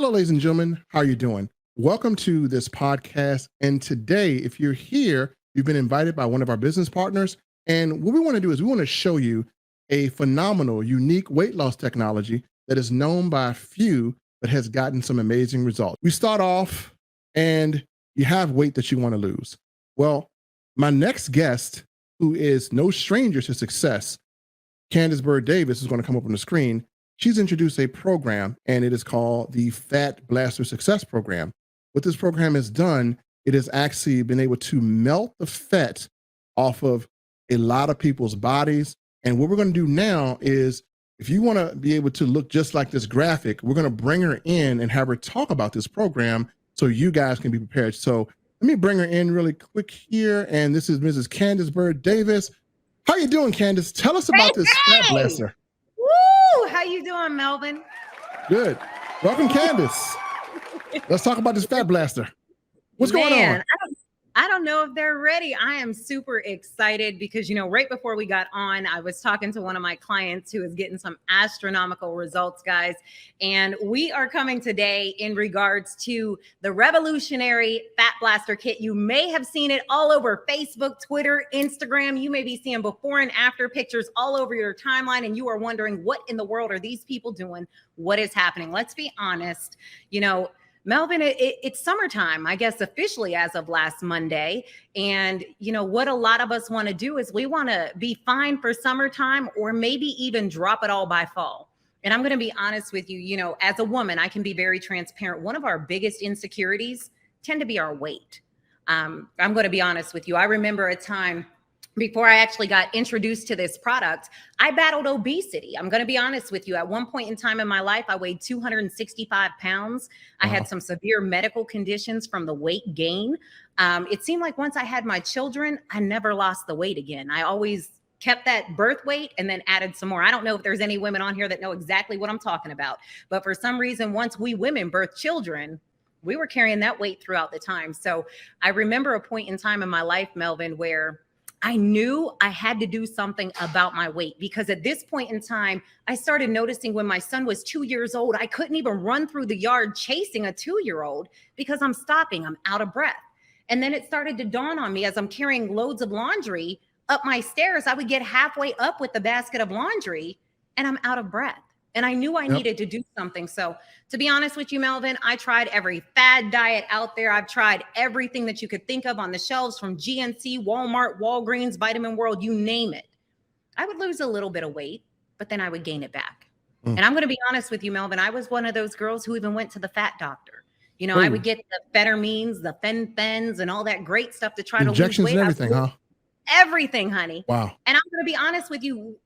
Hello, ladies and gentlemen. How are you doing? Welcome to this podcast. And today, if you're here, you've been invited by one of our business partners. And what we want to do is we want to show you a phenomenal, unique weight loss technology that is known by few, but has gotten some amazing results. We start off and you have weight that you want to lose. Well, my next guest, who is no stranger to success, Candace Byrd Davis, is going to come up on the screen. She's introduced a program, and it is called the Fat Blaster Success Program. What this program has done, it has actually been able to melt the fat off of a lot of people's bodies. And what we're going to do now is, if you want to be able to look just like this graphic, we're going to bring her in and have her talk about this program so you guys can be prepared. So let me bring her in really quick here. And this is Mrs. Candace Byrd Davis. How you doing, Candace? Tell us about this Fat Blaster. Woo! How you doing, Melvin? Good. Welcome, Candace. Let's talk about this Fat Blaster. What's going on? I don't know if they're ready. I am super excited because, you know, right before we got on, I was talking to one of my clients who is getting some astronomical results, guys. And we are coming today in regards to the revolutionary Fat Blaster kit. You may have seen it all over Facebook, Twitter, Instagram. You may be seeing before and after pictures all over your timeline, and you are wondering, what in the world are these people doing? What is happening? Let's be honest. You know, Melvin, it's summertime, I guess, officially as of last Monday. And, you know, what a lot of us want to do is we want to be fine for summertime or maybe even drop it all by fall. And I'm going to be honest with you, you know, as a woman, I can be very transparent. One of our biggest insecurities tend to be our weight. I'm going to be honest with you. I remember a time before I actually got introduced to this product, I battled obesity. I'm going to be honest with you. At one point in time in my life, I weighed 265 pounds. I had some severe medical conditions from the weight gain. It seemed like once I had my children, I never lost the weight again. I always kept that birth weight and then added some more. I don't know if there's any women on here that know exactly what I'm talking about, but for some reason, once we women birth children, we were carrying that weight throughout the time. So I remember a point in time in my life, Melvin, where I knew I had to do something about my weight, because at this point in time, I started noticing when my son was 2 years old, I couldn't even run through the yard chasing a 2-year-old because I'm stopping, I'm out of breath. And then it started to dawn on me as I'm carrying loads of laundry up my stairs, I would get halfway up with the basket of laundry and I'm out of breath. And I knew I needed to do something. So to be honest with you, Melvin, I tried every fad diet out there. I've tried everything that you could think of on the shelves, from GNC, Walmart, Walgreens, Vitamin World, you name it. I would lose a little bit of weight, but then I would gain it back. And I'm going to be honest with you, Melvin, I was one of those girls who even went to the fat doctor. You know, I would get the Phetermines, the Fen-Phens, and all that great stuff to try to lose weight. Injections and everything, huh? Everything, honey. Wow. And I'm going to be honest with you.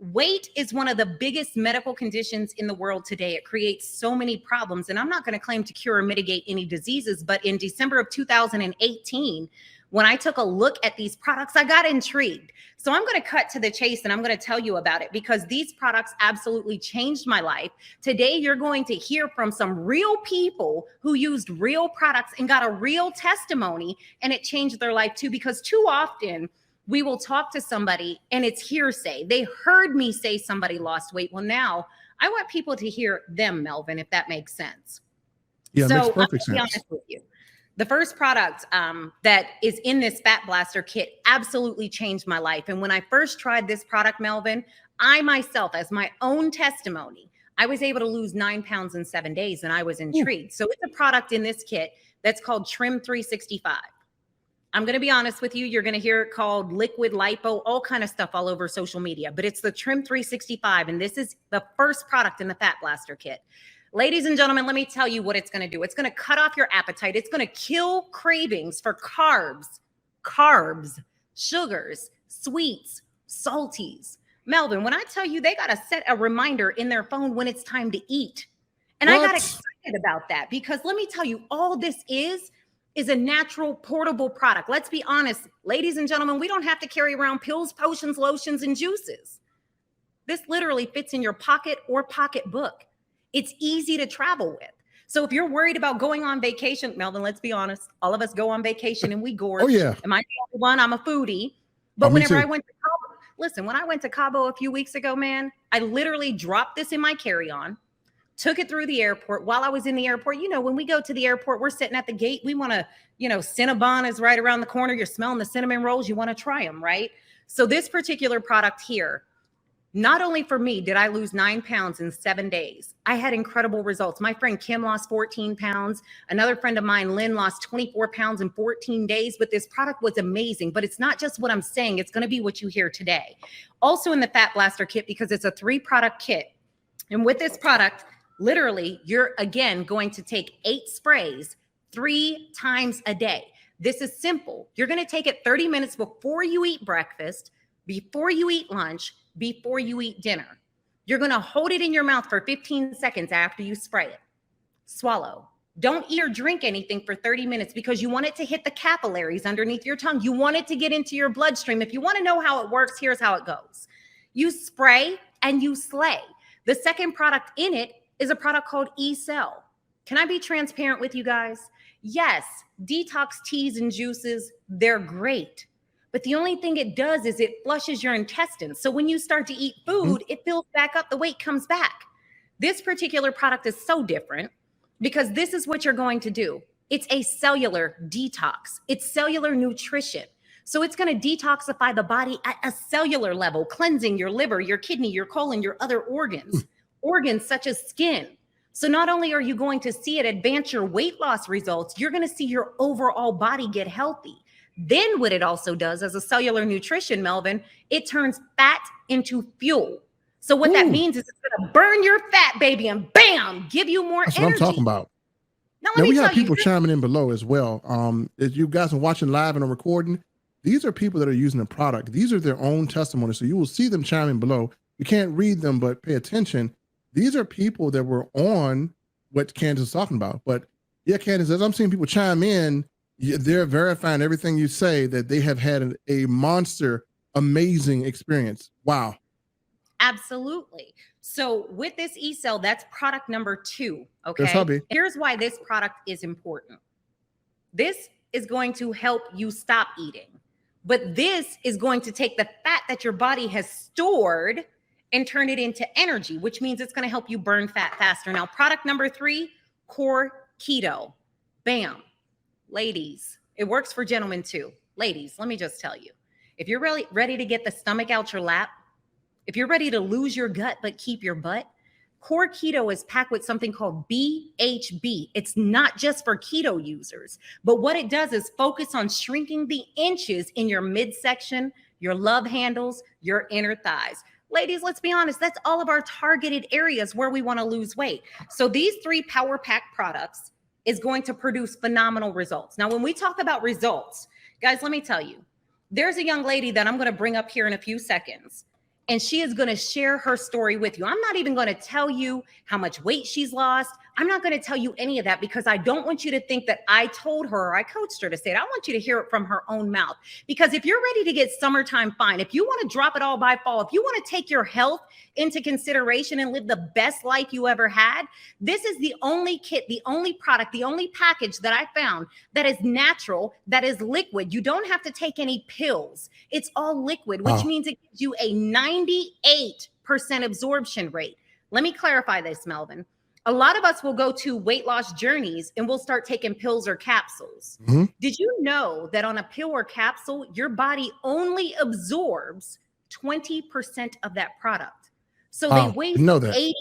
Weight is one of the biggest medical conditions in the world today. It creates so many problems. And I'm not going to claim to cure or mitigate any diseases, but in December of 2018, when I took a look at these products, I got intrigued. So I'm going to cut to the chase and I'm going to tell you about it, because these products absolutely changed my life. Today, you're going to hear from some real people who used real products and got a real testimony, and it changed their life too, because too often, we will talk to somebody and it's hearsay. They heard me say somebody lost weight. Well, now I want people to hear them, Melvin, if that makes sense. Yeah, so makes perfect I'm sense. be honest with you. The first product that is in this Fat Blaster kit absolutely changed my life. And when I first tried this product, Melvin, I myself, as my own testimony, I was able to lose 9 pounds in 7 days, and I was intrigued. So it's a product in this kit that's called Trim 365. I'm going to be honest with you. You're going to hear it called liquid lipo, all kind of stuff all over social media, but it's the Trim 365. And this is the first product in the Fat Blaster kit. Ladies and gentlemen, let me tell you what it's going to do. It's going to cut off your appetite. It's going to kill cravings for carbs, sugars, sweets, salties. Melvin, when I tell you they got to set a reminder in their phone when it's time to eat. And I got excited about that, because let me tell you, all this is a natural portable product. Let's be honest, ladies and gentlemen, we don't have to carry around pills, potions, lotions, and juices. This literally fits in your pocket or pocketbook. It's easy to travel with. So if you're worried about going on vacation, Melvin, let's be honest, all of us go on vacation and we gorge. Oh yeah. Am I the only one? I'm a foodie. But whenever I went to Cabo, listen, when I went to Cabo a few weeks ago, man, I literally dropped this in my carry-on, took it through the airport. While I was in the airport, you know, when we go to the airport, we're sitting at the gate. We want to, you know, Cinnabon is right around the corner. You're smelling the cinnamon rolls. You want to try them, right? So this particular product here, not only for me did I lose 9 pounds in 7 days, I had incredible results. My friend Kim lost 14 pounds. Another friend of mine, Lynn, lost 24 pounds in 14 days. But this product was amazing. But it's not just what I'm saying. It's going to be what you hear today. Also in the Fat Blaster kit, because it's a 3-product kit. And with this product, literally, you're, again, going to take 8 sprays 3 times a day. This is simple. You're going to take it 30 minutes before you eat breakfast, before you eat lunch, before you eat dinner. You're going to hold it in your mouth for 15 seconds after you spray it. Swallow. Don't eat or drink anything for 30 minutes because you want it to hit the capillaries underneath your tongue. You want it to get into your bloodstream. If you want to know how it works, here's how it goes. You spray and you slay. The second product in it is a product called E-Cell. Can I be transparent with you guys? Yes, detox teas and juices, they're great. But the only thing it does is it flushes your intestines. So when you start to eat food, it fills back up, the weight comes back. This particular product is so different because this is what you're going to do. It's a cellular detox. It's cellular nutrition. So it's going to detoxify the body at a cellular level, cleansing your liver, your kidney, your colon, your other organs, organs such as skin. So not only are you going to see it advance your weight loss results, you're going to see your overall body get healthy. Then what it also does as a cellular nutrition, Melvin, it turns fat into fuel. So what that means is it's going to burn your fat, baby, and bam, give you more energy. That's what I'm talking about. Now we have people chiming in below as well. As you guys are watching live and are recording, these are people that are using the product. These are their own testimonies. So you will see them chiming below. You can't read them, but pay attention. These are people that were on what Candace is talking about. But yeah, Candace, as I'm seeing people chime in, they're verifying everything you say, that they have had a monster, amazing experience. Wow. Absolutely. So with this E-Cell, that's product number 2. Okay. Here's why this product is important. This is going to help you stop eating, but this is going to take the fat that your body has stored and turn it into energy, which means it's going to help you burn fat faster. Now, product number 3, Core Keto. Bam. Ladies, it works for gentlemen too. Ladies, let me just tell you, if you're really ready to get the stomach out your lap, if you're ready to lose your gut but keep your butt, Core Keto is packed with something called BHB. It's not just for keto users, but what it does is focus on shrinking the inches in your midsection, your love handles, your inner thighs. Ladies, let's be honest, that's all of our targeted areas where we want to lose weight. So these 3 power pack products is going to produce phenomenal results. Now, when we talk about results, guys, let me tell you, there's a young lady that I'm going to bring up here in a few seconds, and she is going to share her story with you. I'm not even going to tell you how much weight she's lost. I'm not going to tell you any of that because I don't want you to think that I told her or I coached her to say it. I want you to hear it from her own mouth. Because if you're ready to get summertime fine, if you want to drop it all by fall, if you want to take your health into consideration and live the best life you ever had, this is the only kit, the only product, the only package that I found that is natural, that is liquid. You don't have to take any pills. It's all liquid, which means it gives you a 98% absorption rate. Let me clarify this, Melvin. A lot of us will go to weight loss journeys and we'll start taking pills or capsules. Did you know that on a pill or capsule, your body only absorbs 20% of that product? So they waste 80%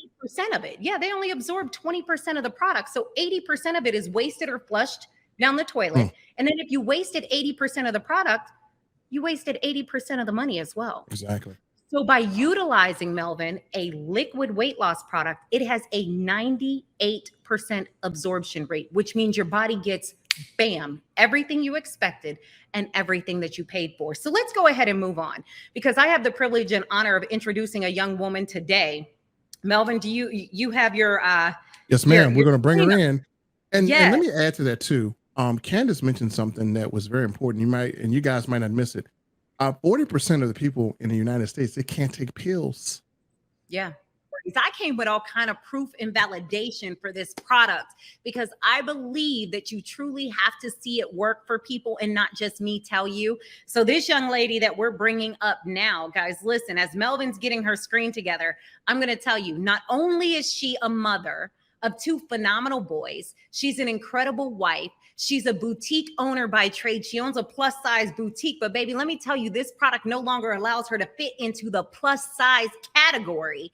of it. Yeah, they only absorb 20% of the product. So 80% of it is wasted or flushed down the toilet. And then if you wasted 80% of the product, you wasted 80% of the money as well. Exactly. So by utilizing, Melvin, a liquid weight loss product, it has a 98% absorption rate, which means your body gets, bam, everything you expected and everything that you paid for. So let's go ahead and move on, because I have the privilege and honor of introducing a young woman today. Melvin, do you have your yes, ma'am. We're going to bring her in. And let me add to that too. Candace mentioned something that was very important. You guys might not miss it. 40% of the people in the United States, they can't take pills. Yeah. I came with all kind of proof and validation for this product because I believe that you truly have to see it work for people and not just me tell you. So this young lady that we're bringing up now, guys, listen, as Melvin's getting her screen together, I'm going to tell you, not only is she a mother of 2 phenomenal boys, she's an incredible wife. She's a boutique owner by trade. She owns a plus size boutique, but baby, let me tell you, this product no longer allows her to fit into the plus size category.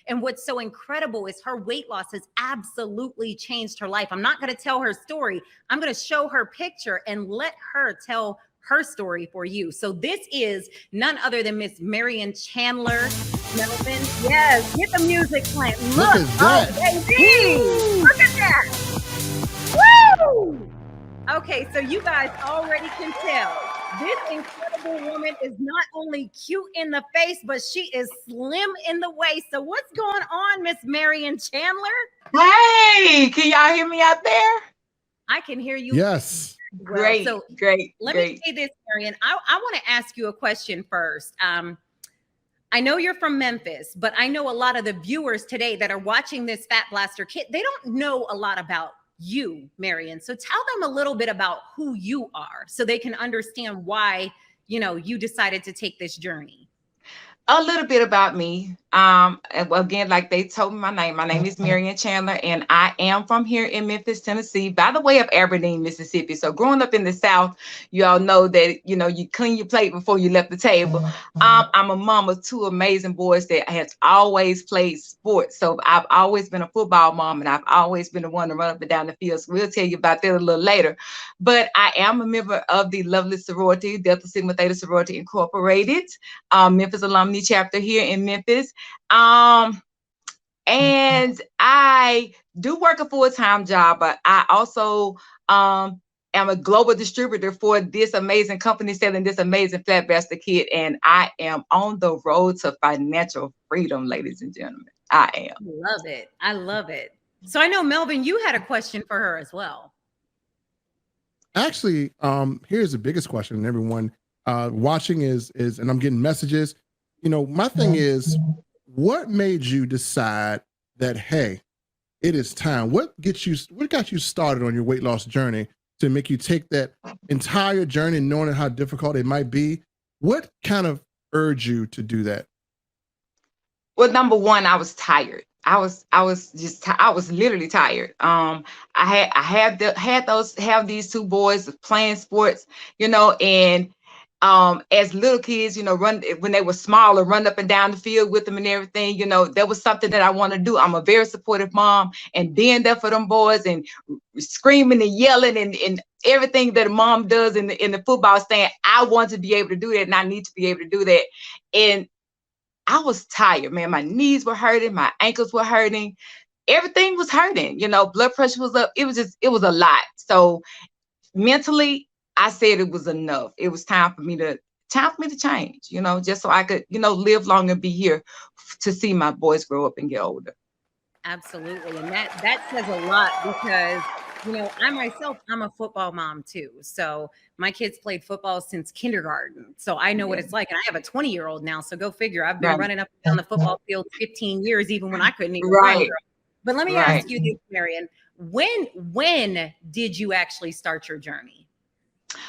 And what's so incredible is her weight loss has absolutely changed her life. I'm not going to tell her story. I'm going to show her picture and let her tell her story for you. So this is none other than Miss Marion Chandler. Melvin, yes, get the music playing. Look at that. Baby. Look at that. Woo! Okay, so you guys already can tell this incredible woman is not only cute in the face, but she is slim in the waist. So what's going on, Miss Marion Chandler? Hey, can y'all hear me out there? I can hear you. Yes. Well, Great, so great. Let me say this, Marion. I want to ask you a question first. I know you're from Memphis, but I know a lot of the viewers today that are watching this Fat Blaster Kit, they don't know a lot about you, Marion. So tell them a little bit about who you are so they can understand why, you decided to take this journey. A little bit about me. Again, like they told me my name is Marion Chandler, and I am from here in Memphis, Tennessee, by the way of Aberdeen, Mississippi. So growing up in the South, you all know that, you clean your plate before you left the table. I'm a mom of 2 amazing boys that has always played sports. So I've always been a football mom, and I've always been the one to run up and down the field. So we'll tell you about that a little later. But I am a member of the lovely sorority, Delta Sigma Theta Sorority Incorporated, Memphis alumni chapter here in Memphis. And I do work a full-time job, but I also am a global distributor for this amazing company selling this amazing Fat Blaster Kit. And I am on the road to financial freedom, ladies and gentlemen. I am. Love it. I love it. So I know, Melvin, you had a question for her as well. Actually, here's the biggest question, and everyone watching is, and I'm getting messages. My thing is, what made you decide that, hey, it is time? What got you started on your weight loss journey to make you take that entire journey, knowing how difficult it might be? What kind of urged you to do that? Well, number one, I was tired. I was literally tired. I have these 2 boys playing sports, and as little kids, when they were smaller, run up and down the field with them and everything, that was something that I want to do. I'm a very supportive mom, and being there for them boys and screaming and yelling and everything that a mom does in the football stand, I want to be able to do that, and I need to be able to do that. And I was tired, man. My knees were hurting, my ankles were hurting, everything was hurting, blood pressure was up. It was a lot. So mentally, I said it was enough. It was time for me to change, just so I could, live long and be here to see my boys grow up and get older. Absolutely. And that says a lot because, I myself, I'm a football mom too. So my kids played football since kindergarten. So I know what it's like. And I have a 20-year-old now. So go figure. I've been running up and down the football field 15 years, even when I couldn't even run. But let me ask you this, Marion. When did you actually start your journey?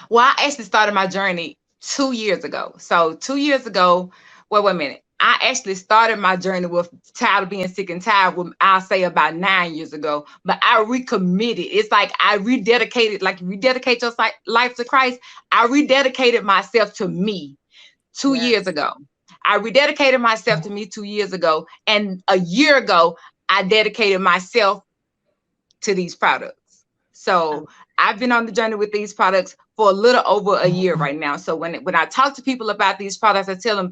Well, I actually started my journey 2 years ago. So 2 years ago, wait a minute. I actually started my journey with tired of being sick and tired, I'll say about 9 years ago, but I recommitted. It's like I rededicated, like you rededicate your life to Christ. I rededicated myself to me 2 years ago. I rededicated myself to me 2 years ago. And a year ago, I dedicated myself to these products. So I've been on the journey with these products for a little over a year right now. So when I talk to people about these products, I tell them,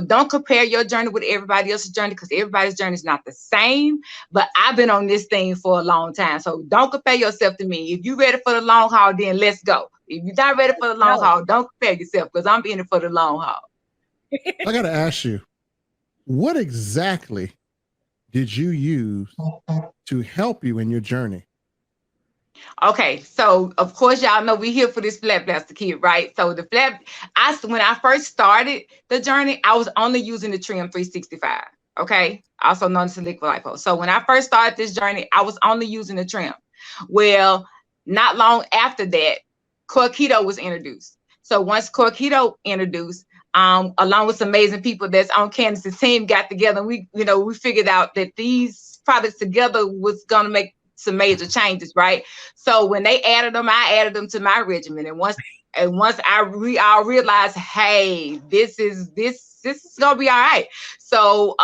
don't compare your journey with everybody else's journey because everybody's journey is not the same. But I've been on this thing for a long time. So don't compare yourself to me. If you're ready for the long haul, then let's go. If you're not ready for the long haul, don't compare yourself because I'm in it for the long haul. I got to ask you, what exactly did you use to help you in your journey? Okay, so of course y'all know we're here for this Fat Blaster Kit, right? So when I first started the journey, I was only using the Trim 365. Okay, also known as liquid lipo. So when I first started this journey, I was only using the trim. Well, not long after that, Keto was introduced. So once Keto introduced, along with some amazing people that's on Candace's team, got together, and we figured out that these products together was gonna make some major changes, right? So when they added them, I added them to my regimen, and once we all realized, hey, this is gonna be all right. So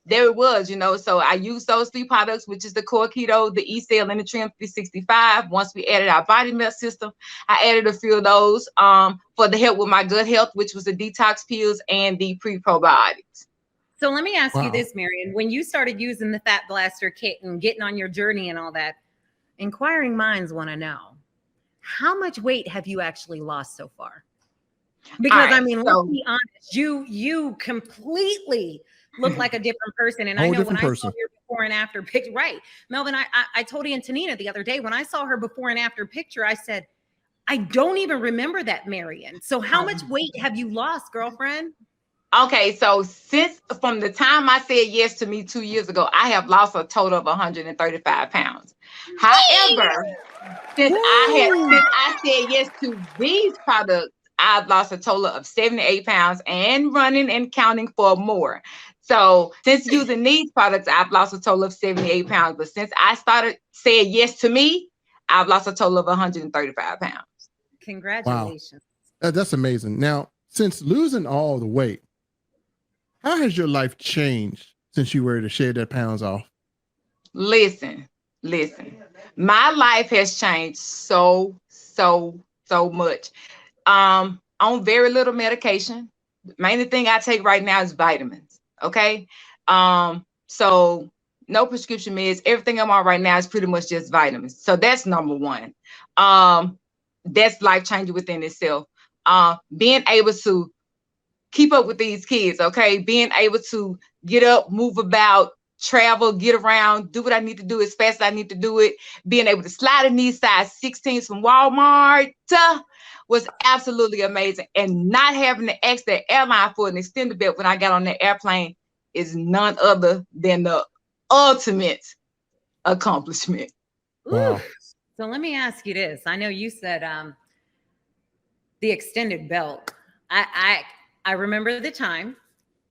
there it was, so I used those 3 products, which is the Core Keto, the E-Cell, and the Trim 365. Once we added our bodymelt system, I added a few of those for the help with my gut health, which was the detox pills and the pre-probiotics. So let me ask you this, Marion. When you started using the Fat Blaster kit and getting on your journey and all that, inquiring minds want to know, how much weight have you actually lost so far? Because let's be honest, you completely look like a different person. And I know when I saw your before and after picture, right, Melvin, I told Antonina the other day, when I saw her before and after picture, I said, I don't even remember that Marion. So how much weight have you lost, girlfriend? Okay, so from the time I said yes to me 2 years ago, I have lost a total of 135 pounds. However, since I said yes to these products, I've lost a total of 78 pounds and running and counting for more. So since using these products, I've lost a total of 78 pounds. But since I started saying yes to me, I've lost a total of 135 pounds. Congratulations. Wow. That's amazing. Now, since losing all the weight, how has your life changed since you were to shed that pounds off? Listen. My life has changed so much. On very little medication. The main thing I take right now is vitamins. Okay. So no prescription meds. Everything I'm on right now is pretty much just vitamins. So that's number one. That's life changing within itself. Being able to keep up with these kids, okay? Being able to get up, move about, travel, get around, do what I need to do as fast as I need to do it. Being able to slide in these size 16s from Walmart was absolutely amazing. And not having to ask the airline for an extended belt when I got on the airplane is none other than the ultimate accomplishment. Wow. So let me ask you this. I know you said the extended belt. I remember the time,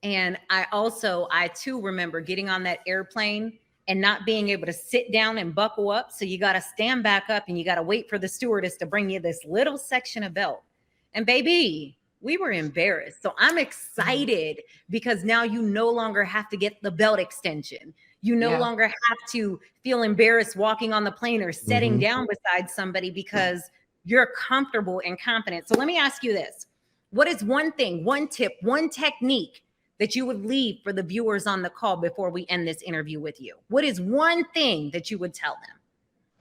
and I too remember getting on that airplane and not being able to sit down and buckle up. So you got to stand back up and you got to wait for the stewardess to bring you this little section of belt. And baby, we were embarrassed. So I'm excited because now you no longer have to get the belt extension. You no longer have to feel embarrassed walking on the plane or sitting down beside somebody because you're comfortable and confident. So let me ask you this. What is one thing, one tip, one technique that you would leave for the viewers on the call before we end this interview with you? What is one thing that you would tell them?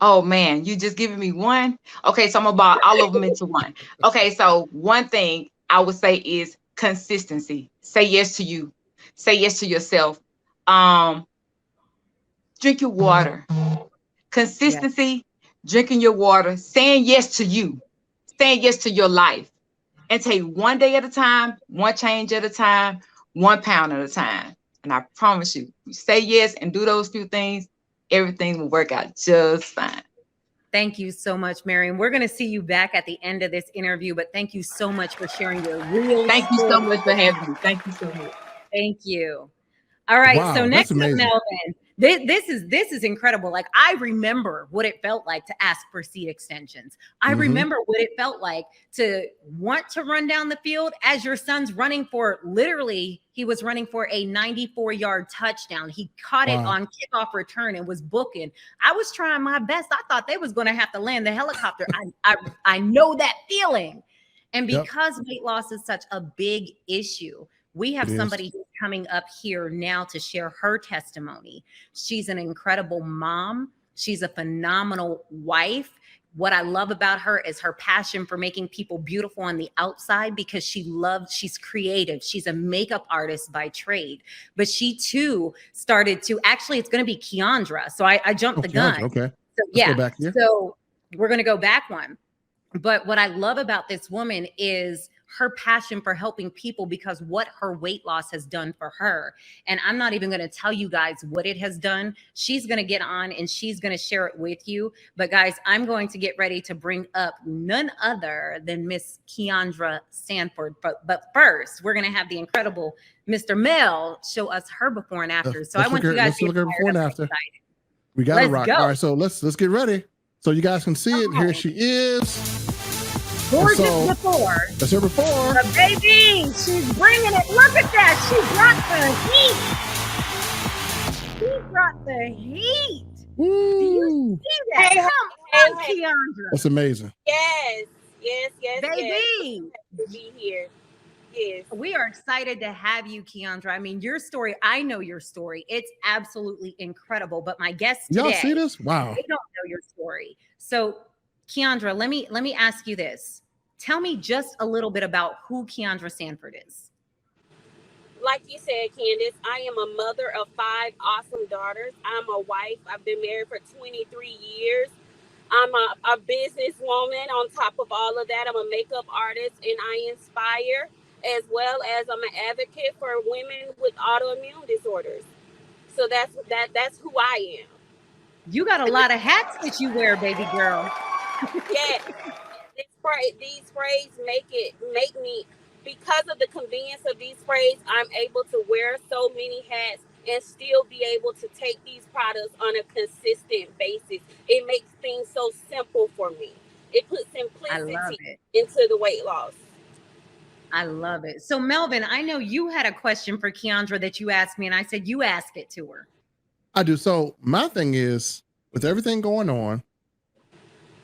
Oh man, you just giving me one? Okay, so I'm about all of them into one. Okay, so one thing I would say is consistency. Say yes to you. Say yes to yourself. Drink your water. Consistency, drinking your water, saying yes to you, saying yes to your life. And take one day at a time, one change at a time, 1 pound at a time. And I promise you, you say yes and do those few things, everything will work out just fine. Thank you so much, Marion. We're going to see you back at the end of this interview, but thank you so much for sharing your real Thank you so much for having me. Thank you so much. Thank you. All right. Wow, so next up, amazing. Melvin. This is incredible. Like, I remember what it felt like to ask for seat extensions. I remember what it felt like to want to run down the field as your son's running for, literally, he was running for a 94-yard touchdown. He caught it on kickoff return and was booking. I was trying my best. I thought they was going to have to land the helicopter. I know that feeling. And because weight loss is such a big issue, we have somebody who's coming up here now to share her testimony. She's an incredible mom. She's a phenomenal wife. What I love about her is her passion for making people beautiful on the outside, because she's creative. She's a makeup artist by trade, but she too started to, actually, it's going to be Kiandra. So I jumped the gun. Okay. So Let's go back here. So we're going to go back one. But what I love about this woman is her passion for helping people because what her weight loss has done for her. And I'm not even going to tell you guys what it has done. She's going to get on and she's going to share it with you. But guys, I'm going to get ready to bring up none other than Miss Kiandra Sanford. But first, we're going to have the incredible Mr. Mel show us her before and after. So I want you guys to look at before and after. Excited. We got to Let's rock. go. All right, so let's get ready. So you guys can see it. Here she is. Gorgeous So, before. That's her before. But baby, she's bringing it. Look at that. She brought the heat. She brought the heat. Woo. Do you see that? Come on, Kiandra. That's amazing. Yes. Baby. To be here. Yes. We are excited to have you, Kiandra. I mean, your story, I know your story. It's absolutely incredible. But my guests today, Y'all see this? Wow. they don't know your story. So, Kiandra, let me ask you this. Tell me just a little bit about who Kiandra Sanford is. Like you said, Candace, I am a mother of 5 awesome daughters. I'm a wife. I've been married for 23 years. I'm a businesswoman on top of all of that. I'm a makeup artist and I inspire, as well as I'm an advocate for women with autoimmune disorders. So that's who I am. You got a lot of hats that you wear, baby girl. Yeah. These sprays make me, because of the convenience of these sprays, I'm able to wear so many hats and still be able to take these products on a consistent basis. It makes things so simple for me. It puts simplicity into the weight loss. I love it. So Melvin, I know you had a question for Kiandra that you asked me, and I said you ask it to her. I do. So my thing is, with everything going on,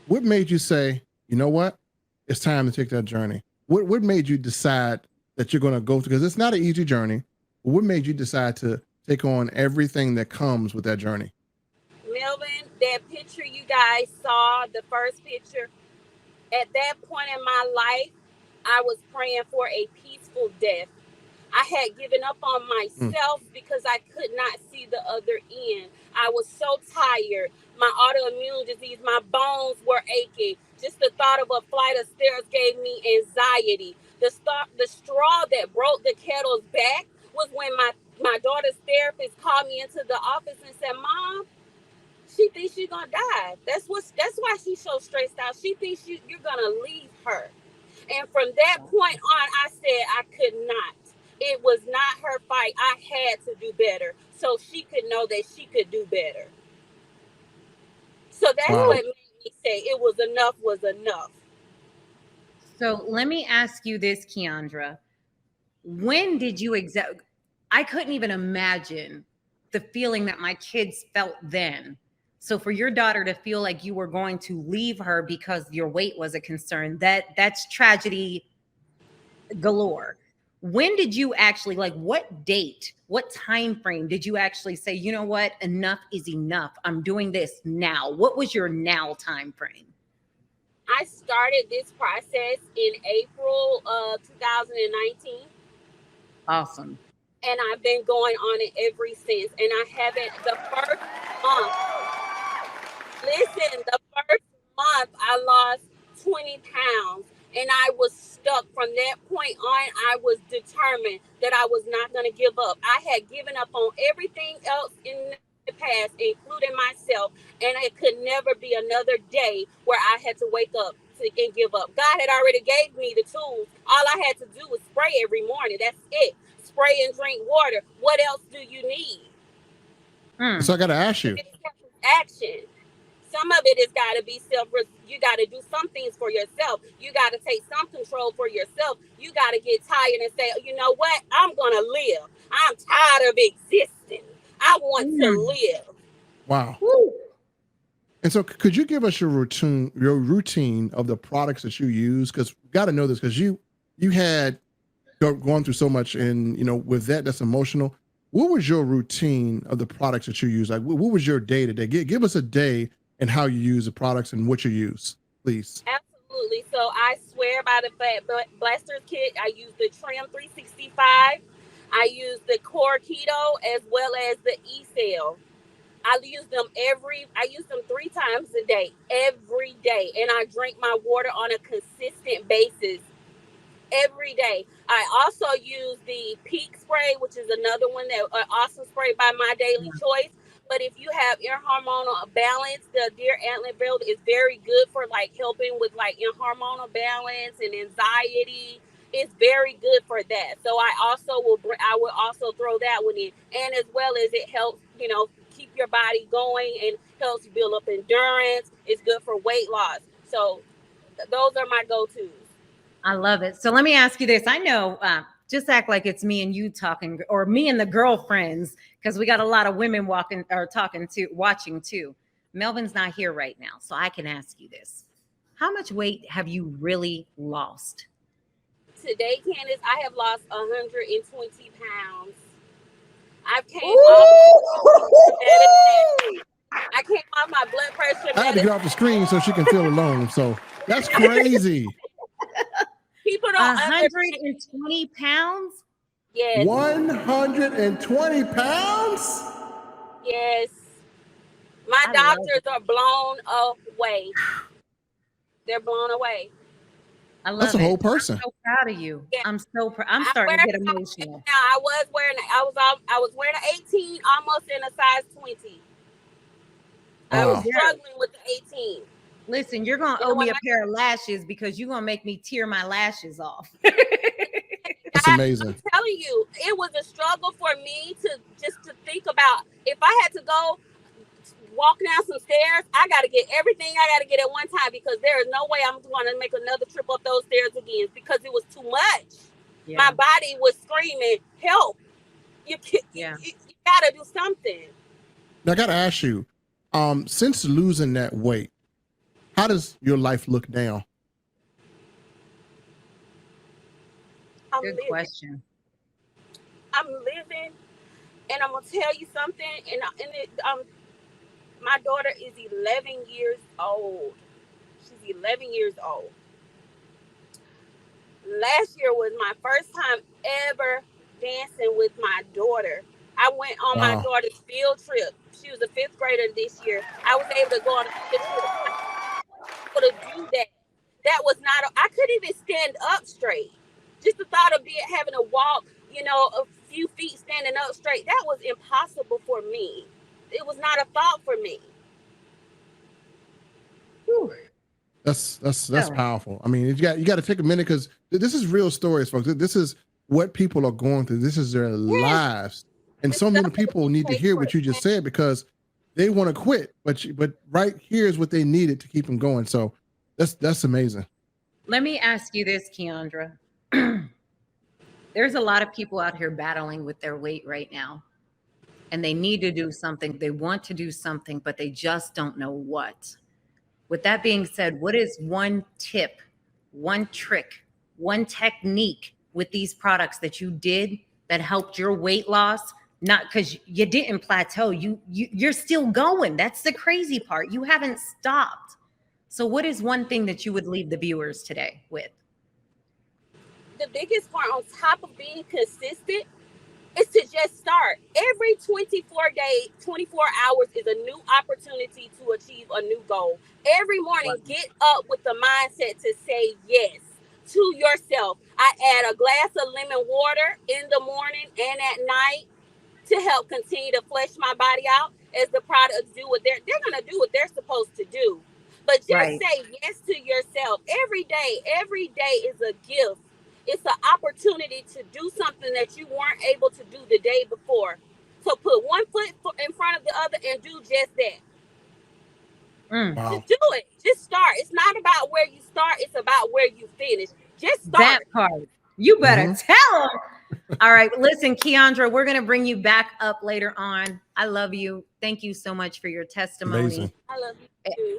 what made you say, you know what? It's time to take that journey. What made you decide that you're going to go through? Because it's not an easy journey. What made you decide to take on everything that comes with that journey? Melvin, that picture you guys saw, the first picture, at that point in my life, I was praying for a peaceful death. I had given up on myself because I could not see the other end. I was so tired. My autoimmune disease, my bones were aching. Just the thought of a flight of stairs gave me anxiety. The straw that broke the kettle's back was when my daughter's therapist called me into the office and said, "Mom, she thinks she's gonna die. That's why she's so stressed out. She thinks you're gonna leave her." And from that point on, I said I could not. It was not her fight. I had to do better so she could know that she could do better. So that's what made me say it was enough. So let me ask you this, Kiandra. When did you I couldn't even imagine the feeling that my kids felt then. So for your daughter to feel like you were going to leave her because your weight was a concern, that's tragedy galore. When did you actually, like, what date, what time frame did you actually say, you know what, enough is enough, I'm doing this now? What was your now time frame? I started this process in April of 2019. Awesome. And I've been going on it ever since. And I haven't, the first month I lost 20 pounds. And I was stuck. From that point on, I was determined that I was not going to give up. I had given up on everything else in the past, including myself. And it could never be another day where I had to wake up and give up. God had already gave me the tools. All I had to do was spray every morning. That's it. Spray and drink water. What else do you need? So I got to ask you. Action. Some of it has got to be you got to do some things for yourself. You got to take some control for yourself. You got to get tired and say, you know what? I'm going to live. I'm tired of existing. I want to live. Wow. Woo. And so could you give us your routine of the products that you use? Because we got to know this, because you had gone through so much, and, you know, with that's emotional. What was your routine of the products that you use? Like, what was your day to day? Give us a day and how you use the products and what you use, please. Absolutely. So I swear by the Fat Blasters kit. I use the Trim 365. I use the Core Keto as well as the E-Cell. I use them 3 times a day, every day. And I drink my water on a consistent basis. every day. I also use the Peak spray, which is another one that awesome spray by MyDailyChoice. But if you have ear hormonal balance, the Deer Antler Veil is very good for like helping with like ear hormonal balance and anxiety. It's very good for that. So I will also throw that one in, and as well as it helps, keep your body going and helps build up endurance. It's good for weight loss. So those are my go-tos. I love it. So let me ask you this. I know, just act like it's me and you talking, or me and the girlfriends, because we got a lot of women watching too. Melvin's not here right now, so I can ask you this. How much weight have you really lost? Today, Candace, I have lost 120 pounds. I've came off medicine. I came off my blood pressure medicine. I had to get off the screen so she can feel alone. So that's crazy. People don't 120 pounds? Yes. 120 pounds? Yes. My doctors are blown away. They're blown away. I love That's a whole person. I'm so proud of you. Yeah. I'm starting to get emotional. I was wearing an 18, almost in a size 20. I was struggling with the 18. Listen, you're gonna owe me a pair of lashes because you're gonna make me tear my lashes off. That's amazing. I'm telling you, it was a struggle for me to think about if I had to go walk down some stairs, I got to get everything I got to get at one time, because there is no way I'm going to make another trip up those stairs again, because it was too much. Yeah. My body was screaming, help. You got to do something. Now, I got to ask you, since losing that weight, how does your life look now? Good question. I'm living, and I'm going to tell you something, my daughter is 11 years old. She's 11 years old. Last year was my first time ever dancing with my daughter. I went on my daughter's field trip. She was a 5th grader this year. I was able to go on a field trip. To do that. That was not, I couldn't even stand up straight. Just the thought of having to walk, a few feet standing up straight, that was impossible for me. It was not a thought for me. Whew. That's powerful. I mean, you got to take a minute, because this is real stories, folks. This is what people are going through. This is their lives, and so many people need to hear what you just said, because they want to quit, but right here is what they needed to keep them going. So that's amazing. Let me ask you this, Kiandra. There's a lot of people out here battling with their weight right now, and they need to do something. They want to do something, but they just don't know what. With that being said, what is one tip, one trick, one technique with these products that you did that helped your weight loss? Not because you didn't plateau, you're still going. That's the crazy part. You haven't stopped. So what is one thing that you would leave the viewers today with? The biggest part, on top of being consistent, is to just start. Every 24 hours is a new opportunity to achieve a new goal. Every morning, get up with the mindset to say yes to yourself. I add a glass of lemon water in the morning and at night to help continue to flesh my body out, as the products do what they're going to do what they're supposed to do. But just say yes to yourself every day. Every day is a gift. It's an opportunity to do something that you weren't able to do the day before. So put one foot in front of the other and do just that. Wow. Just do it. Just start. It's not about where you start. It's about where you finish. Just start. That part. You better tell them. All right. Listen, Kiandra, we're going to bring you back up later on. I love you. Thank you so much for your testimony. Amazing. I love you.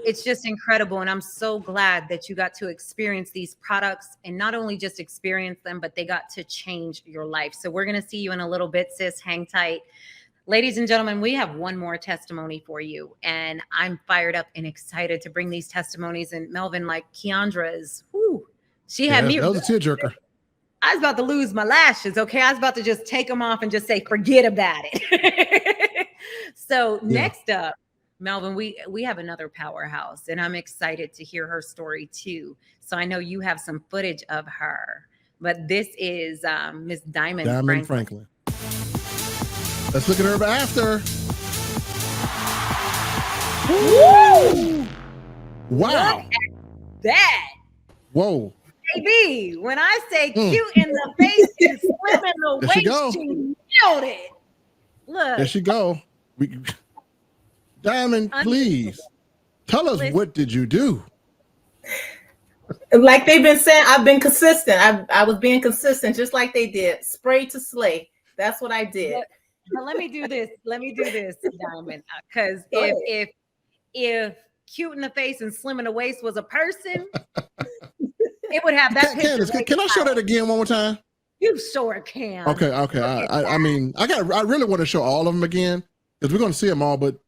It's just incredible. And I'm so glad that you got to experience these products, and not only just experience them, but they got to change your life. So we're going to see you in a little bit, sis. Hang tight. Ladies and gentlemen, we have one more testimony for you, and I'm fired up and excited to bring these testimonies. And Melvin, like Kiandra is, she had me. That was a tearjerker. I was about to lose my lashes. Okay. I was about to just take them off and just say, forget about it. So next up, Melvin, we have another powerhouse, and I'm excited to hear her story too. So I know you have some footage of her. But this is Miss Diamond Franklin. Let's look at her after. Woo! Wow. Look at that. Whoa. Baby, when I say cute in the face and slim in the waist, she nailed it. Look. There she go. Diamond, please tell us, what did you do? Like they've been saying, I've been consistent. I was being consistent, just like they did. Spray to slay. That's what I did. But let me do this. Diamond. Because if cute in the face and slim in the waist was a person, it would have that picture. Candace, can I show that again one more time? You sure can. Okay. I mean, I really want to show all of them again because we're going to see them all. But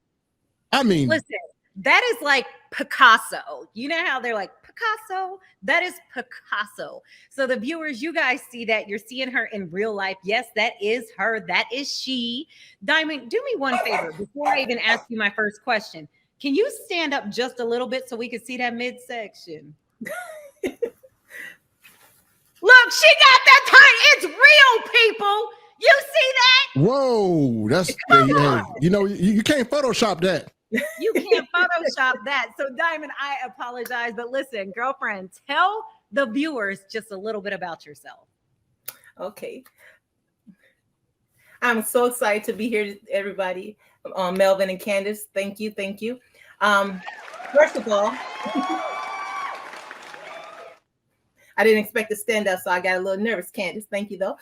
I mean, listen, that is like Picasso. You know how they're like Picasso? That is Picasso. So the viewers, you guys see that. You're seeing her in real life. Yes, that is her. That is she. Diamond, do me one favor before I even ask you my first question. Can you stand up just a little bit so we can see that midsection? Look, she got that time. It's real, people. You see that? Whoa, that's you can't Photoshop that. You can't Photoshop that. So Diamond, I apologize, but listen, girlfriend, tell the viewers just a little bit about yourself. Okay. I'm so excited to be here, everybody. Melvin and Candace, thank you. First of all, I didn't expect to stand up, so I got a little nervous, Candace. Thank you, though.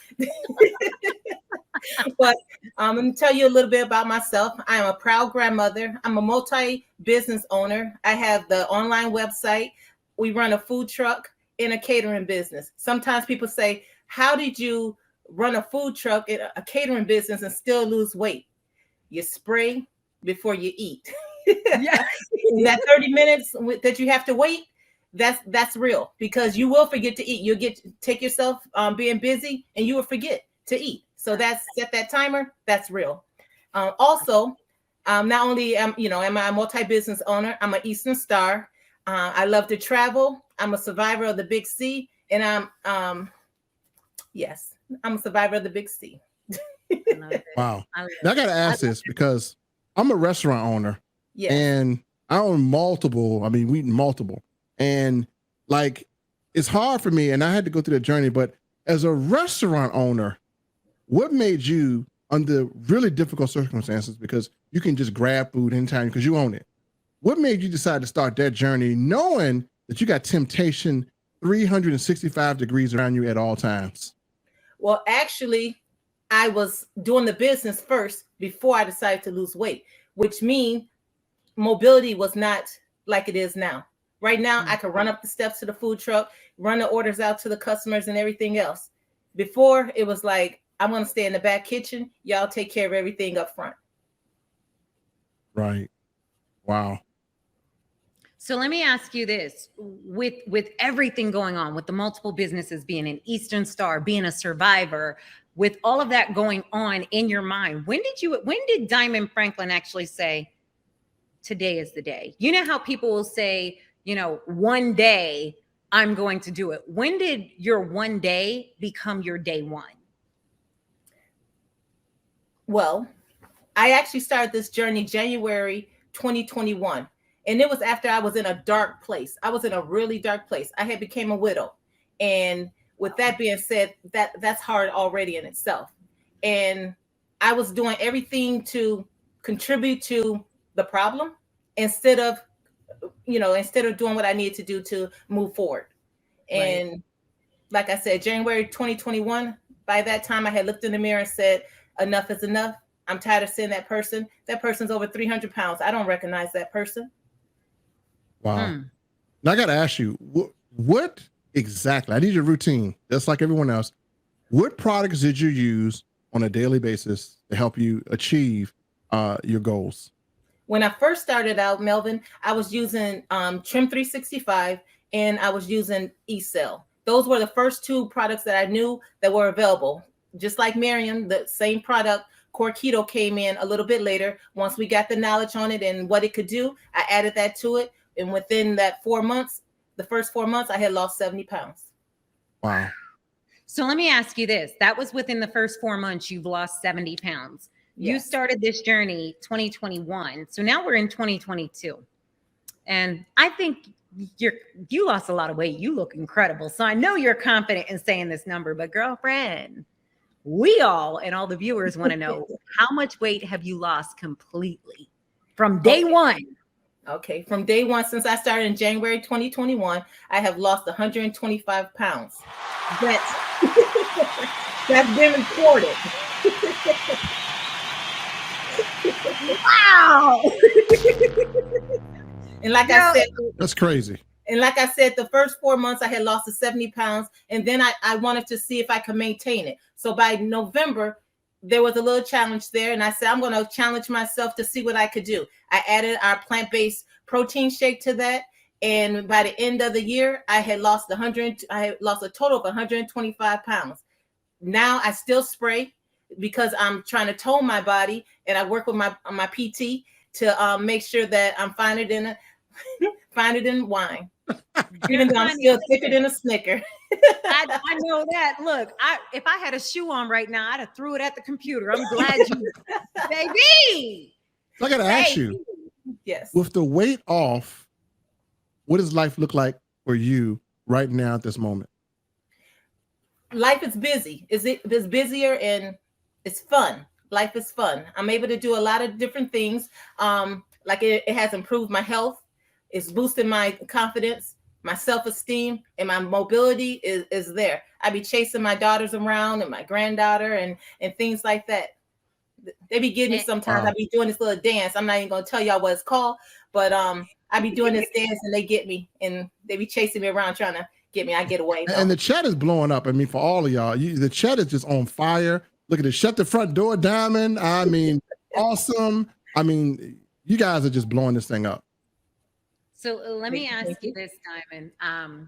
But let me tell you a little bit about myself. I am a proud grandmother. I'm a multi-business owner. I have the online website. We run a food truck and a catering business. Sometimes people say, how did you run a food truck and a catering business and still lose weight? You spray before you eat. Yeah. That 30 minutes that you have to wait, that's real, because you will forget to eat. You'll take yourself being busy and you will forget to eat. So that's set that timer. That's real. Also, not only am I a multi-business owner, I'm an Eastern Star. I love to travel. I'm a survivor of the Big C, and I'm a survivor of the Big C. Wow. Now I got to ask this because I'm a restaurant owner, and I own multiple. I mean, we eat multiple, and like it's hard for me, and I had to go through that journey. But as a restaurant owner, what made you, under really difficult circumstances, because you can just grab food anytime because you own it, what made you decide to start that journey knowing that you got temptation 365 degrees around you at all times? Well, actually, I was doing the business first before I decided to lose weight, which means mobility was not like it is now. Right now, I could run up the steps to the food truck, run the orders out to the customers and everything else. Before, it was like, I'm going to stay in the back kitchen. Y'all take care of everything up front. Right. Wow. So let me ask you this, with everything going on, with the multiple businesses, being an Eastern Star, being a survivor, with all of that going on in your mind, when did Diamond Franklin actually say, today is the day? You know how people will say, one day I'm going to do it. When did your one day become your day one? Well, I actually started this journey January 2021. And it was after I was in a dark place. I was in a really dark place. I had became a widow. And with that being said, that's hard already in itself. And I was doing everything to contribute to the problem instead of doing what I needed to do to move forward. And right. Like I said, January 2021, by that time I had looked in the mirror and said, enough is enough. I'm tired of seeing that person. That person's over 300 pounds. I don't recognize that person. Wow. Now I got to ask you, what exactly, I need your routine, just like everyone else. What products did you use on a daily basis to help you achieve your goals? When I first started out, Melvin, I was using Trim 365 and I was using E-Cell. Those were the first two products that I knew that were available. Just like Marion, the same product, Core Keto, came in a little bit later. Once we got the knowledge on it and what it could do, I added that to it. And within that 4 months, the first 4 months, I had lost 70 pounds. Wow. So let me ask you this. That was within the first 4 months, you've lost 70 pounds. You started this journey 2021. So now we're in 2022. And I think you lost a lot of weight. You look incredible. So I know you're confident in saying this number, but girlfriend, we all and all the viewers want to know, how much weight have you lost completely from day one? Okay, from day one, since I started in January 2021, I have lost 125 pounds. That's been recorded. Wow. And like I said, that's crazy. And like I said, the first 4 months I had lost the 70 pounds, and then I wanted to see if I could maintain it. So by November, there was a little challenge there, and I said, I'm going to challenge myself to see what I could do. I added our plant-based protein shake to that, and by the end of the year, I had lost a total of 125 pounds. Now I still spray because I'm trying to tone my body, and I work with my PT to make sure that I'm finding it in wine. Even though I'm still thicker than a Snicker. I know that. Look, if I had a shoe on right now, I'd have threw it at the computer. I'm glad you, baby. So I got to ask you. Yes. With the weight off, what does life look like for you right now at this moment? Life is busy. It's busier and it's fun. Life is fun. I'm able to do a lot of different things. Like it has improved my health. It's boosting my confidence, my self-esteem, and my mobility is there. I be chasing my daughters around and my granddaughter and things like that. They be getting me sometimes. Wow. I be doing this little dance. I'm not even gonna tell y'all what it's called, but I be doing this dance and they get me and they be chasing me around trying to get me. I get away. And the chat is blowing up. I mean, for all of y'all, the chat is just on fire. Look at it. Shut the front door, Diamond. I mean, awesome. I mean, you guys are just blowing this thing up. So let me ask you this, Diamond.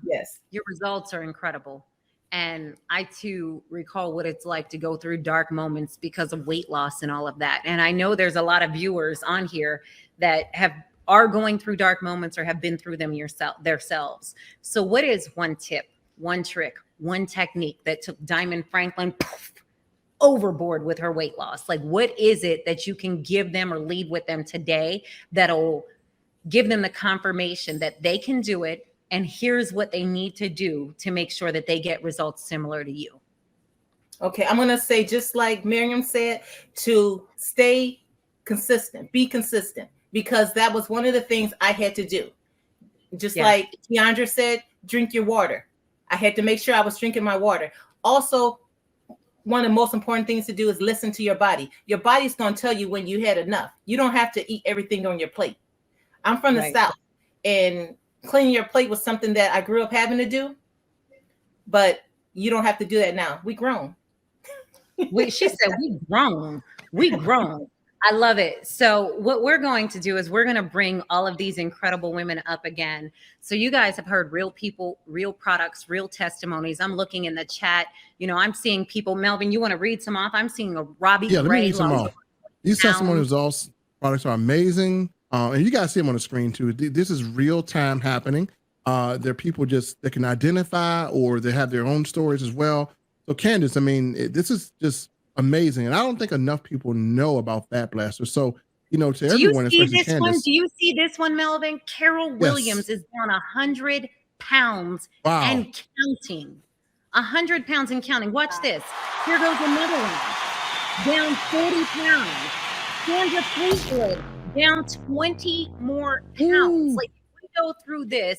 Yes. Your results are incredible. And I too recall what it's like to go through dark moments because of weight loss and all of that. And I know there's a lot of viewers on here that are going through dark moments or have been through them themselves. So what is one tip, one trick, one technique that took Diamond Franklin overboard with her weight loss? Like, what is it that you can give them or leave with them today that'll give them the confirmation that they can do it, and here's what they need to do to make sure that they get results similar to you? Okay, I'm going to say, just like Marion said, to stay consistent, be consistent, because that was one of the things I had to do. Just like Kiandra said, drink your water. I had to make sure I was drinking my water. Also, one of the most important things to do is listen to your body. Your body's going to tell you when you had enough. You don't have to eat everything on your plate. I'm from the South, and cleaning your plate was something that I grew up having to do, but you don't have to do that now. We grown. She said, we grown. I love it. So what we're going to do is we're going to bring all of these incredible women up again. So you guys have heard real people, real products, real testimonies. I'm looking in the chat. You know, I'm seeing people. Melvin, you want to read some off? I'm seeing a Robbie Gray. Let me read some off. These testimonies, products are amazing. And you guys see them on the screen too. This is real time happening. There are people that can identify, or they have their own stories as well. So Candace, I mean, this is just amazing. And I don't think enough people know about Fat Blaster. So, you know, to everyone, especially Candace. Do you see this one, Melvin? Carol Williams is down 100 pounds and counting. 100 pounds and counting. Watch this. Here goes another one. Down 40 pounds. Candace Fleetwood down 20 more pounds. Like, we go through this,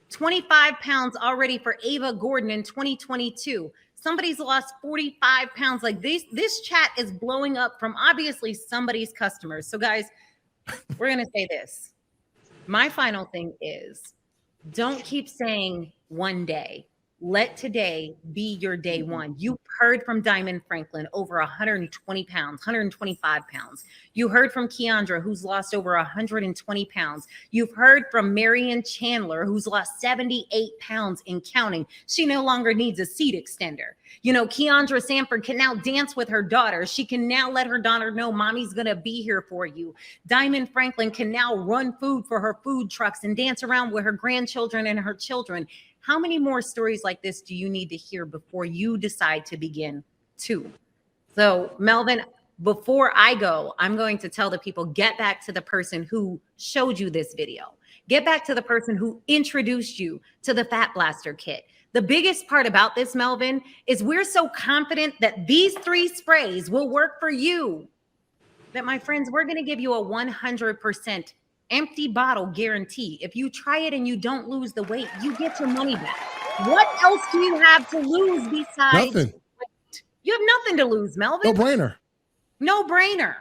25 pounds already for Ava Gordon in 2022. Somebody's lost 45 pounds. Like, this chat is blowing up from obviously somebody's customers. So guys, we're going to say this. My final thing is, don't keep saying one day. Let today be your day one. You heard from Diamond Franklin, over 120 pounds, 125 pounds. You heard from Kiandra, who's lost over 120 pounds. You've heard from Marion Chandler, who's lost 78 pounds and counting. She no longer needs a seat extender. You know, Kiandra Sanford can now dance with her daughter. She can now let her daughter know mommy's going to be here for you. Diamond Franklin can now run food for her food trucks and dance around with her grandchildren and her children. How many more stories like this do you need to hear before you decide to begin too? So Melvin, before I go, I'm going to tell the people, get back to the person who showed you this video. Get back to the person who introduced you to the Fat Blaster kit. The biggest part about this, Melvin, is we're so confident that these 3 sprays will work for you that, my friends, we're going to give you a 100% empty bottle guarantee. If you try it and you don't lose the weight, you get your money back. What else do you have to lose besides Nothing. weight? You have nothing to lose, Melvin. No brainer. No brainer.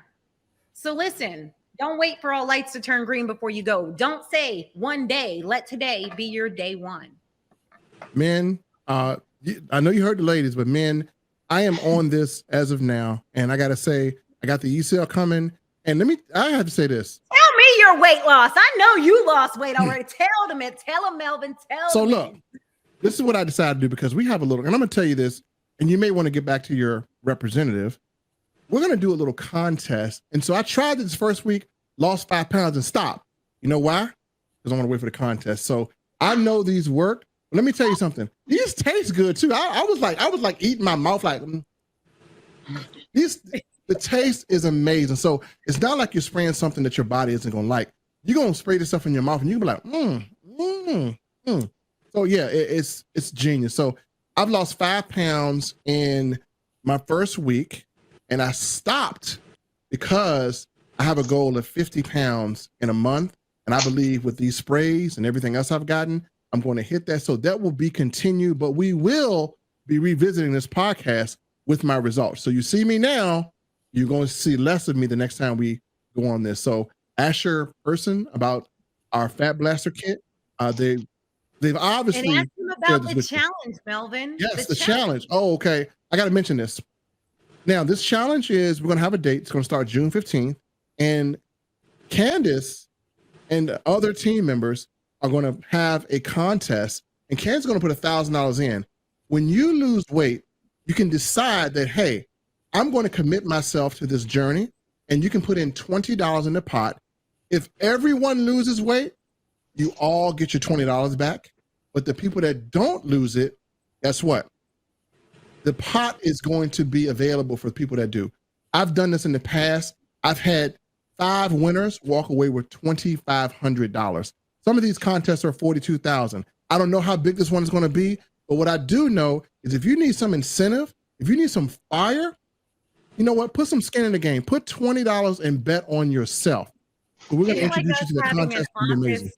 So listen, don't wait for all lights to turn green before you go. Don't say one day, let today be your day one. Men, I know you heard the ladies, but men, I am on this as of now. And I got to say, I got the e-sale coming. And I have to say this. Tell me your weight loss. I know you lost weight already. Tell them it. Tell them, Melvin. So look, this is what I decided to do, because we have a little, and I'm going to tell you this, and you may want to get back to your representative. We're going to do a little contest. And so I tried this first week, lost 5 pounds and stopped. You know why? Because I want to wait for the contest. So I know these work. But let me tell you something. These taste good too. I was like eating my mouth like, the taste is amazing. So it's not like you're spraying something that your body isn't going to like. You're going to spray this stuff in your mouth and you'll be like, So yeah, it's genius. So I've lost 5 pounds in my first week, and I stopped because I have a goal of 50 pounds in a month. And I believe with these sprays and everything else I've gotten, I'm going to hit that. So that will be continued, but we will be revisiting this podcast with my results. So you see me now, you're going to see less of me the next time we go on this. So ask your person about our Fat Blaster kit. They've obviously— and ask them about the challenge, Melvin. Yes, the challenge. Oh, okay. I got to mention this. Now, this challenge we're going to have a date. It's going to start June 15th. And Candace and other team members are going to have a contest. And Candace is going to put $1,000 in. When you lose weight, you can decide that, hey, I'm going to commit myself to this journey. And you can put in $20 in the pot. If everyone loses weight, you all get your $20 back. But the people that don't lose it, guess what? The pot is going to be available for people that do. I've done this in the past. I've had 5 winners walk away with $2,500. Some of these contests are $42,000. I don't know how big this one is going to be, but what I do know is if you need some incentive, if you need some fire, you know what? Put some skin in the game. Put $20 and bet on yourself. But we're going to introduce you to the contest. It's going to be amazing.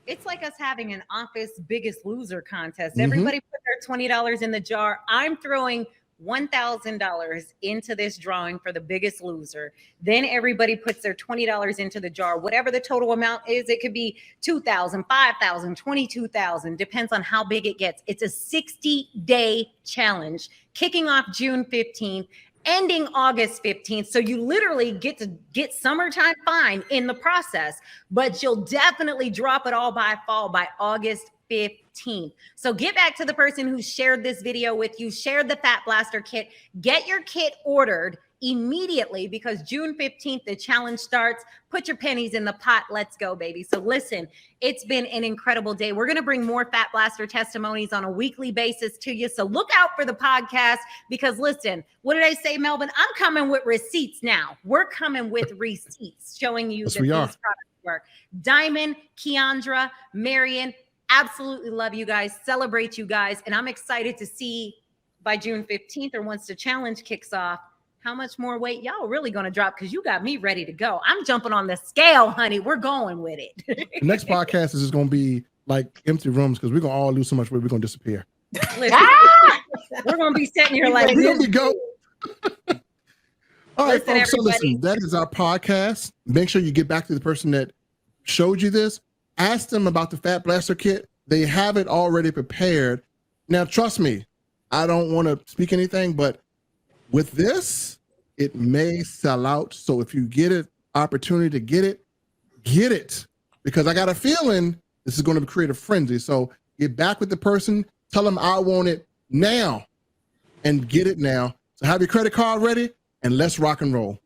It's like us having an office Biggest Loser contest. Everybody put their $20 in the jar. I'm throwing $1,000 into this drawing for the Biggest Loser. Then everybody puts their $20 into the jar. Whatever the total amount is, it could be $2,000, $5,000, $22,000, depends on how big it gets. It's a 60-day challenge kicking off June 15th, ending August 15th. So you literally get to get summertime fine in the process, but you'll definitely drop it all by fall by August 15th. So get back to the person who shared this video with you, shared the Fat Blaster kit, get your kit ordered immediately because June 15th, the challenge starts. Put your pennies in the pot. Let's go, baby. So listen, it's been an incredible day. We're going to bring more Fat Blaster testimonies on a weekly basis to you. So look out for the podcast because listen, what did I say, Melvin? I'm coming with receipts now. We're coming with receipts showing you that these products work. Diamond, Kiandra, Marion, absolutely love you guys, celebrate you guys. And I'm excited to see by June 15th or once the challenge kicks off, how much more weight y'all really going to drop because you got me ready to go. I'm jumping on the scale, honey. We're going with it. The next podcast is just going to be like empty rooms because we're going to all lose so much weight. We're going to disappear. Listen, we're going to be sitting here like here we go. All right, listen, folks. So listen, that is our podcast. Make sure you get back to the person that showed you this. Ask them about the Fat Blaster kit. They have it already prepared. Now, trust me, I don't want to speak anything, but with this, it may sell out. So if you get an opportunity to get it. Because I got a feeling this is going to create a frenzy. So get back with the person, tell them I want it now and get it now. So have your credit card ready and let's rock and roll.